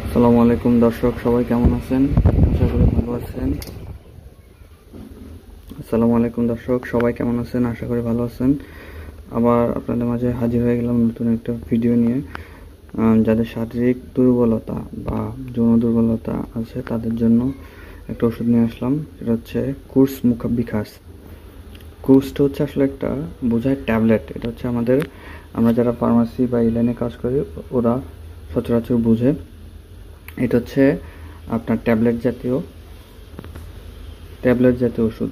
আসসালামু আলাইকুম দর্শক, সবাই কেমন আছেন? আশা করি ভালো আছেন। আসসালামু আলাইকুম দর্শক, সবাই কেমন আছেন? আশা করি ভালো আছেন। আবার আপনাদের মাঝে হাজির হয়ে গেলাম নতুন একটা ভিডিও নিয়ে। যাদের শারীরিক দুর্বলতা বা যৌন দুর্বলতা আছে তাদের জন্য একটা ওষুধ নিয়ে আসলাম। সেটা হচ্ছে কুর্স মুখাব্বিখাস। কুর্সটা হচ্ছে আসলে একটা বোঝায় ট্যাবলেট। এটা হচ্ছে আমরা যারা ফার্মাসি বা এই লাইনে কাজ করি ওরা সচরাচর বুঝে। এটা হচ্ছে আপনার ট্যাবলেট জাতীয় ওষুধ,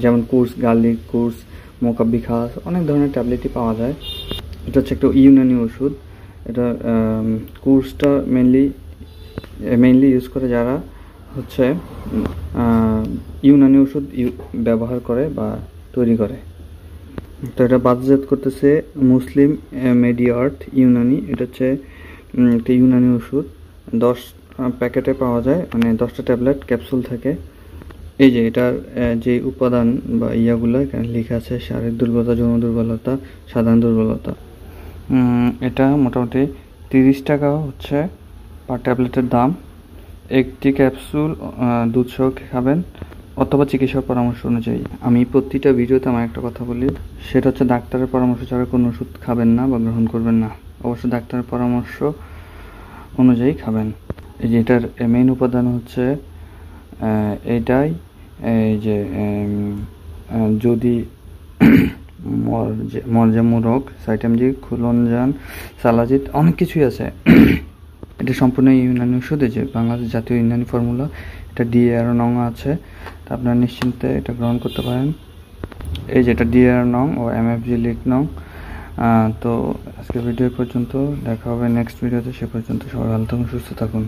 যেমন কোর্স গার্লিক, কোর্স মোকাব্বিখাস, অনেক ধরনের ট্যাবলেটই পাওয়া যায়। এটা হচ্ছে একটা ইউনানি ওষুধ। এটা কোর্সটা মেইনলি ইউজ করে যারা হচ্ছে ইউনানি ওষুধ ব্যবহার করে বা তৈরি করে। তো এটা বাজারজাত করতেছে মুসলিম মেডিআর্ট ইউনানি। এটা হচ্ছে একটা ইউনানি ওষুধ। 10 প্যাকেটে পাওয়া যায়, মানে 10টা ট্যাবলেট ক্যাপসুল থাকে। এই যে এটার যে উপাদান বা ইয়াগুলো এখানে লেখা আছে: শারীরিক দুর্বলতা, যৌন দুর্বলতা, সাধারণ দুর্বলতা। এটা মোটামুটি 30 টাকা হচ্ছে পার ট্যাবলেটের দাম। একটি ক্যাপসুল দুধ সহ খাবেন অথবা চিকিৎসক পরামর্শ অনুযায়ী। আমি প্রতিটা ভিডিওতে আমার একটা কথা বলি, সেটা হচ্ছে ডাক্তারের পরামর্শ ছাড়া কোনো ওষুধ খাবেন না বা গ্রহণ করবেন না। অবশ্যই ডাক্তারের পরামর্শ অনুযায়ী খাবেন। এই যে এটার মেইন উপাদান হচ্ছে এইটাই, এই যে যদি মরজে মুরগ, সাইটামজি, খুলনজান, সালাজিত, অনেক কিছুই আছে। এটা সম্পূর্ণ ইউনানি ওষুধ। যে বাংলাদেশ জাতীয় ইউনানি ফর্মুলা, এটা DAR9 আছে। তা আপনারা নিশ্চিন্তে এটা গ্রহণ করতে পারেন। এই যে এটা DAR9 ও MFG লিক9। তো আজকে ভিডিও পর্যন্ত, দেখা হবে নেক্সট ভিডিওতে। সে পর্যন্ত সবাই ভালো থাকুন, সুস্থ থাকুন।